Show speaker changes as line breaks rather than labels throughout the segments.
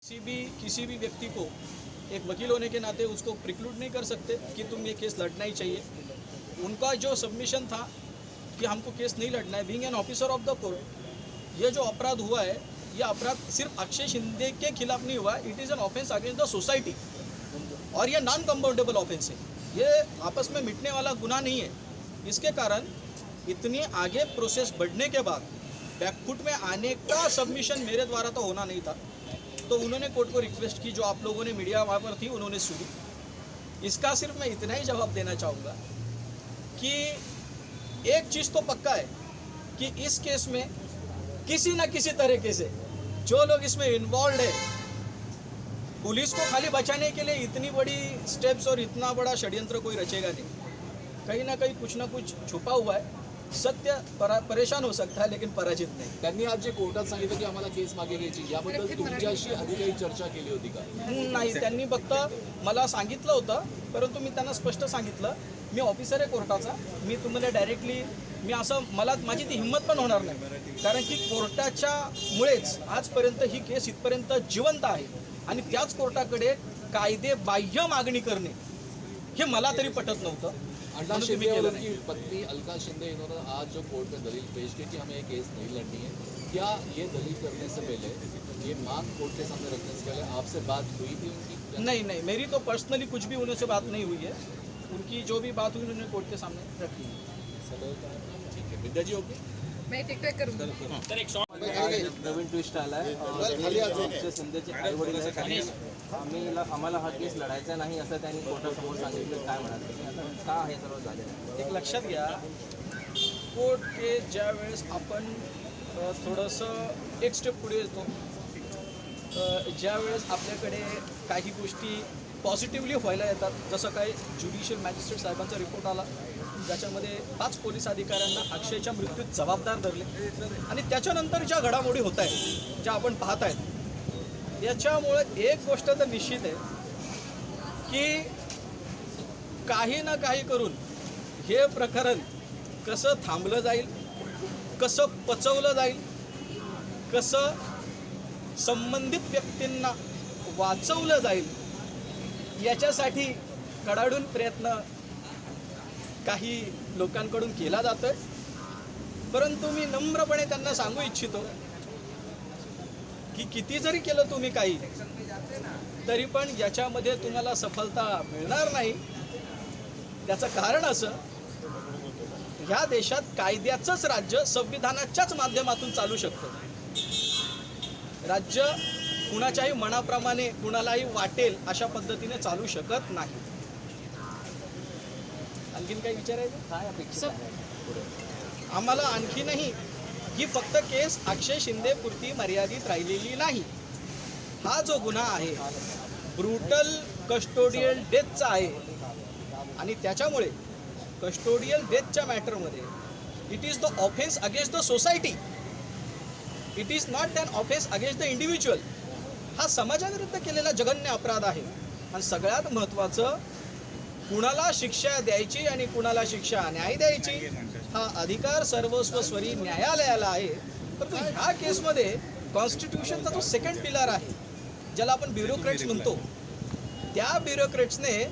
किसी भी व्यक्ति को एक वकील होने के नाते उसको प्रिक्लूड नहीं कर सकते कि तुम ये केस लड़ना ही चाहिए। उनका जो सबमिशन था कि हमको केस नहीं लड़ना है, being an officer of the court, ये जो अपराध हुआ है, ये अपराध सिर्फ अक्षय शिंदे के खिलाफ नहीं हुआ, it is an offence against the society और ये नॉन कंपाउंडेबल ऑफेंस है, ये आपस में मिटने वाला गुनाह नहीं है। इसके कारण इतनी आगे प्रोसेस बढ़ने के बाद बैकफुट में आने का सबमिशन मेरे द्वारा तो होना नहीं था, तो उन्होंने कोर्ट को रिक्वेस्ट की, जो आप लोगों ने मीडिया वहाँ पर थी उन्होंने सुनी। इसका सिर्फ मैं इतना ही जवाब देना चाहूँगा कि एक चीज़ तो पक्का है कि इस केस में किसी न किसी तरीके से जो लोग इसमें इन्वॉल्व है, पुलिस को खाली बचाने के लिए इतनी बड़ी स्टेप्स और इतना बड़ा षड्यंत्र कोई रचेगा नहीं। कहीं ना कहीं कुछ ना कुछ छुपा हुआ है। सत्य परेशान हो सकता है लेकिन पराजित नाही।
त्यांनी आज जे कोर्टात सांगितलं की आम्हाला केस मागे घ्यायची, याबद्दल तुमच्याशी आधी काही चर्चा केली होती का?
नाही, त्यांनी फक्त मला सांगितलं होतं, परंतु मी त्यांना स्पष्ट सांगितलं मी ऑफिसर आहे कोर्टाचा, मी तुम्हाला डायरेक्टली मी असं माझी ती हिंमत पण होणार नाही, कारण की कोर्टाच्या मुळेच आजपर्यंत ही केस इथपर्यंत जिवंत आहे आणि त्याच कोर्टाकडे कायदेबाह्य मागणी करणे हे मला तरी पटत नव्हतं।
अन्ना शिंदे और उनकी पत्नी अलका शिंदे, इन्होंने आज जो कोर्ट में दलील पेश की कि हमें ये केस नहीं लड़नी है, क्या ये दलील करने से पहले, ये मांग कोर्ट के सामने रखने से पहले आपसे बात हुई थी उनकी?
नहीं, मेरी तो पर्सनली कुछ भी उनसे बात नहीं हुई है। उनकी जो भी बात हुई उन्होंने कोर्ट के सामने रखी है।
ठीक है, विद्या जी ओके।
मैं टिकटॉक करूँगी।
नवीन ट्विस्ट आला आहे। अक्षय शिंदेचे आई वडील आहेत आणि आम्हाला हा केस लढायचा नाही असं त्यांनी कोर्टासमोर सांगितलं। काय म्हणाल, का हे सर्व झाले?
एक लक्षात घ्या, कोर्ट के ज्या वेळेस आपण थोडंसं एक स्टेप पुढे येतो, ज्या वेळेस आपल्याकडे काही गोष्टी पॉझिटिव्हली व्हायला येतात, जसं काय ज्युडिशियल मॅजिस्ट्रेट साहेबांचा रिपोर्ट आला ज्याच्यामध्ये 5 पोलीस अधिकाऱ्यांना अक्षयच्या मृत्यूत जबाबदार धरले आणि त्याच्यानंतर ज्या घडामोडी होत आहेत, ज्या आपण पाहत आहेत, याच्यामुळे एक गोष्ट तर निश्चित आहे की काही ना काही करून हे प्रकरण कसं थांबलं जाईल, कसं पचवलं जाईल, कसं संबंधित व्यक्तींना वाचवलं जाईल, याच्यासाठी कडाडून प्रयत्न काही लोकांकडून केला जातोय। परंतु मी नम्रपणे त्यांना सांगू इच्छितो की किती जरी केलं तुम्ही काही, तरी पण याच्यामध्ये तुम्हाला सफलता मिळणार नाही। त्याचं कारण असं, ह्या देशात कायद्याचंच राज्य संविधानाच्याच माध्यमातून चालू शकतं। राज्य कुणाच्याही मनाप्रमाणे कुणालाही वाटेल अशा पद्धतीने चालू शकत नाही। आणखीन काही विचारायचं?
काय अपेक्षित आहे?
आम्हाला आणखीनही ही फक्त केस अक्षय शिंदे पुरती मर्यादित राहिलेली नाही। हा जो गुन्हा आहे ब्रुटल कस्टोडियल डेथचा आहे आणि त्याच्यामुळे कस्टोडियल डेथच्या मॅटरमध्ये it is the offence against the society, it is not an offence against the individual. हा समाजाविरुद्ध केलेला जघन्य अपराध आहे आणि सगळ्यात महत्त्वाचं, कुणाला शिक्षा द्यायची आणि कुणाला शिक्षा न्याय द्यायची हा अधिकार सर्वस्वस्वरी न्यायालयाला आहे। परंतु ह्या केसमध्ये कॉन्स्टिट्यूशनचा जो सेकंड पिलर आहे, ज्याला आपण ब्युरोक्रेट्स म्हणतो, त्या ब्युरोक्रेट्सने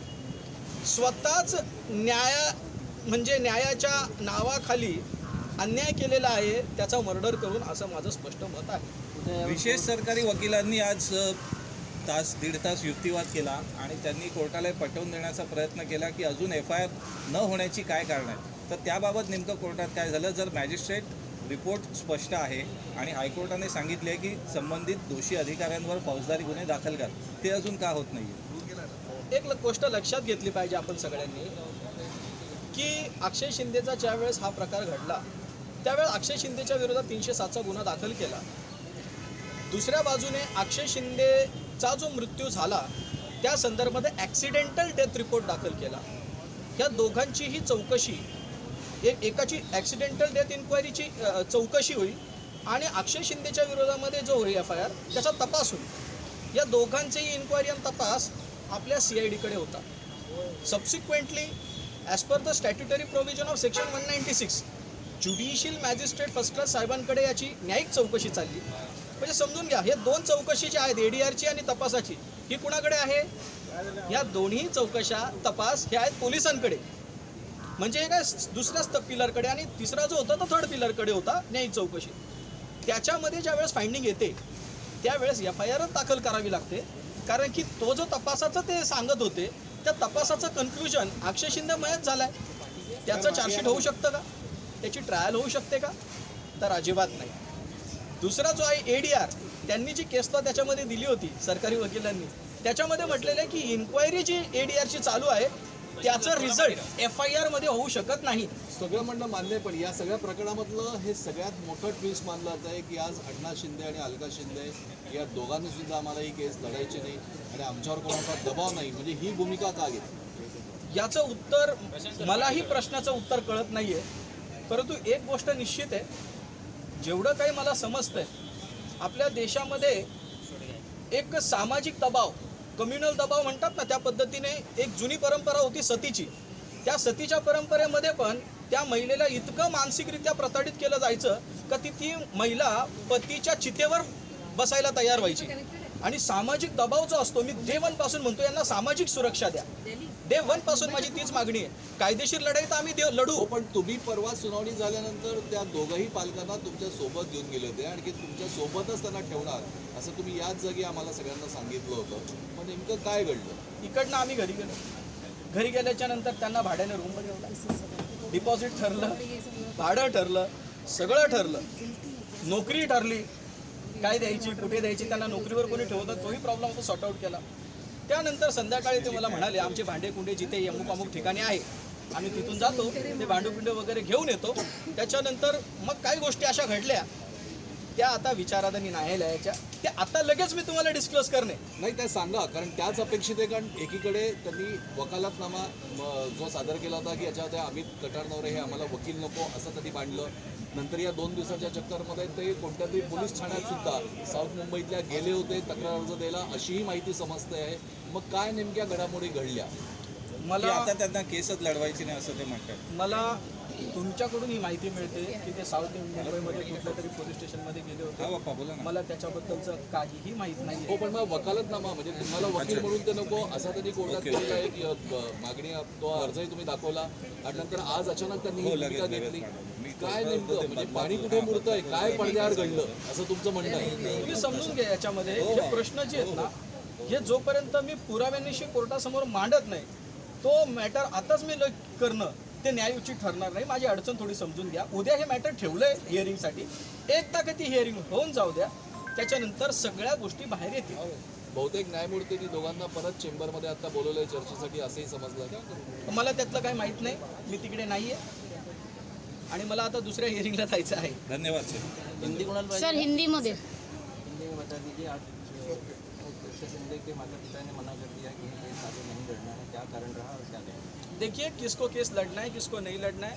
स्वतःच न्यायाच्या नावाखाली अन्याय केलेला आहे, त्याचा मर्डर करून, असं माझं स्पष्ट मत आहे।
विशेष सरकारी वकिलांनी आज दीड तास युक्तिवाद केला आणि त्यांनी कोर्टाला पटवून देण्याचा प्रयत्न केला की अजून FIR न होण्याची काय कारण आहे। तर त्याबाबत नेमकं कोर्टात काय झालं? जर मॅजिस्ट्रेट रिपोर्ट स्पष्ट आहे आणि हायकोर्टाने सांगितले की संबंधित दोषी अधिकाऱ्यांवर फौजदारी गुन्हे दाखल कर, ते अजून का होत नाही?
एक गोष्ट लक्षात घेतली पाहिजे आपण सगळ्यांनी की अक्षय शिंदेचा ज्या वेळेस हा प्रकार घडला त्यावेळेस अक्षय शिंदेच्या विरोधात 307चा गुन्हा दाखल केला। दुसऱ्या बाजूने अक्षय शिंदेचा जो मृत्यू झाला त्या संदर्भात ॲक्सिडेंटल डेथ रिपोर्ट दाखल केला। ह्या दोघांचीही चौकशी, एकाची ॲक्सिडेंटल डेथ इन्क्वायरीची चौकशी होईल आणि अक्षय शिंदेच्या विरोधामध्ये जो FIR त्याचा तपास होईल। या दोघांचेही इन्क्वायरी आणि तपास आपल्या CIDकडे होता। Subsequently as per the statutory provision of section 196 judicial magistrate first class साहेबांकडे याची न्यायिक चौकशी चालली म्हणजे समजून घ्या, हे दोन चौकशी ज्या आहेत ADRची आणि तपासाची, ही कुणाकडे आहे? या दोन्ही चौकशा तपास ह्या आहेत पोलिसांकडे. म्हणजे हे काय दुसऱ्याच पिलरकडे, आणि तिसरा जो होता तो थर्ड पिलरकडे होता, न्यायिक चौकशी. त्याच्यामध्ये ज्यावेळेस फाइंडिंग येते त्यावेळेस FIR दाखल करावी लागते, कारण की तो जो तपासाचं ते सांगत होते त्या तपासाचं कन्क्लुजन अक्षय शिंदे मयत झालाय. त्याचं चार्जशीट होऊ शकतं का? त्याची ट्रायल होऊ शकते का? तर अजिबात नाही. दुसरा जो आहे ADR, त्यांनी जी केस त्याच्यामध्ये दिली होती सरकारी वकिलांनी, त्याच्यामध्ये म्हटलेलं आहे की इन्क्वायरी जी ADRची चालू आहे त्याचं रिझल्ट FIR मध्ये होऊ शकत नाही.
सगळं म्हणणं मान्य आहे, पण या सगळ्या प्रकरणामधलं हे सगळ्यात मोठं ट्विस्ट मानलं जात आहे की आज अण्णा शिंदे आणि अलका शिंदे या दोघांनी सुद्धा आम्हाला ही केस लढायची नाही आणि आमच्यावर कोणाचा दबाव नाही, म्हणजे ही भूमिका का घेतली?
याचं उत्तर, मलाही प्रश्नाचं उत्तर कळत नाही आहे. परंतु एक गोष्ट निश्चित आहे, जेवढं काही मला समजतंय आपल्या देशामध्ये एक सामाजिक दबाव, कम्युनल दबाव म्हणतात ना, त्या पद्धतीने एक जुनी परंपरा होती सतीची. त्या सतीच्या परंपरेमध्ये पण त्या महिलेला इतकं मानसिकरित्या प्रताडित केलं जायचं का ती महिला पतीच्या चितेवर बसायला तयार व्हायची. आणि सामाजिक दबाव जो असतो, मी डे वन पासून म्हणतो यांना सामाजिक सुरक्षा द्या. डे वन पासून माझी तीच मागणी आहे. कायदेशीर लढाई तर आम्ही लढू.
हो, पण तुम्ही परवा सुनावणी झाल्यानंतर त्या दोघंही पालकांना तुमच्या सोबत घेऊन गेले होते, आणखी तुमच्या सोबतच त्यांना ठेवणार असं तुम्ही याच जागी आम्हाला सगळ्यांना सांगितलं होतं. मग नेमकं काय घडलं?
इकडनं आम्ही घरी गेलो. घरी गेल्याच्या नंतर त्यांना भाड्याने रूममध्ये ठेवला. डिपॉझिट ठरलं, भाडं ठरलं, सगळं ठरलं, नोकरी ठरली, काय द्यायची, कुठे द्यायची, त्यांना नोकरीवर कोणी ठेवतं तोही प्रॉब्लेम होतो, सॉर्ट आऊट केला. त्यानंतर संध्याकाळी ते मला म्हणाले आमचे भांडे कुंडे जिथे अमुक अमुक ठिकाणी आहे आम्ही तिथून जातो, ते भांडे वगैरे घेऊन येतो. त्याच्यानंतर मग काही गोष्टी अशा घडल्या त्या आता विचाराधीन न्यायालयाच्या, त्या आता लगेच मी तुम्हाला डिस्क्लोज करणे
नाही, त्या सांगा, कारण त्याच अपेक्षित आहे. कारण एकीकडे त्यांनी वकालतनामा जो सादर केला होता की याच्यामध्ये अमित कटारनवरे हे आम्हाला वकील नको असं त्यांनी मांडलं. नंतर या 2 दिवसाच्या चक्करमध्ये ते कोणत्या तरी पोलीस ठाण्यात सुद्धा साऊथ मुंबईतल्या गेले होते तक्रार अर्ज द्यायला, अशीही माहिती समजते आहे. मग काय नेमक्या घडामोडी घडल्या?
की
मला
आता त्यांना केसच लढवायची नाही असं ते म्हणतात.
मला तुमच्याकडून ही माहिती मिळते की ते साऊथ मुंबईमध्ये कुठल्या तरी पोलीस स्टेशनमध्ये गेले
हा
होते.
बाप्पा बोला ना.
मला त्याच्याबद्दलचं काहीही माहीत नाही.
हो, पण मग वकालतनामा म्हणजे तुम्हाला वकील म्हणून ते नको असं त्यांनी कोर्टात केलेलं आहे की मागणी, तो अर्जही तुम्ही दाखवला आणि नंतर आज अचानक त्यांनी ही
हो,
भूमिका
लगेच
घेतली.
मी
काय
करतो
नेमकं
ते
म्हणजे
बात
पाणी
बात
कुठे
बात
मुरतंय, काय पडद्याआड घडलं असं तुमचं म्हणणं आहे?
तुम्ही समजून घ्या, याच्यामध्ये
हो,
हे प्रश्न जे आहेत ना, हे जोपर्यंत मी पुराव्यानिशी कोर्टासमोर मांडत नाही तो मॅटर आताच मी करणं ते न्यायोचित ठरणार नाही. माझी अडचण थोडी समजून घ्या. उद्या हे मॅटर ठेवलंय हिअरिंगसाठी, एकदा का ती हिअरिंग होऊन जाऊ द्या, त्याच्यानंतर सगळ्या गोष्टी बाहेर येतील.
बहुतेक न्यायमूर्तींनी दोघांना परत चेंबरमध्ये आता बोलवलंय चर्चेसाठी असंही समजलं.
मला त्यातलं काही माहीत नाही, मी तिकडे नाही आहे आणि मला आता दुसऱ्या हिअरिंगला जायचं आहे.
धन्यवाद सर.
हिंदी कोणाला पाहिजे?
सर हिंदी मध्ये
हिंदी में बता दीजिए. आज अक्षय शिंदे के माता पिता ने मना कर दिया कि केस आगे नहीं लड़ना है, क्या कारण रहा और क्या कहेंगे?
देखिए, किसको केस लड़ना है किसको नहीं लड़ना है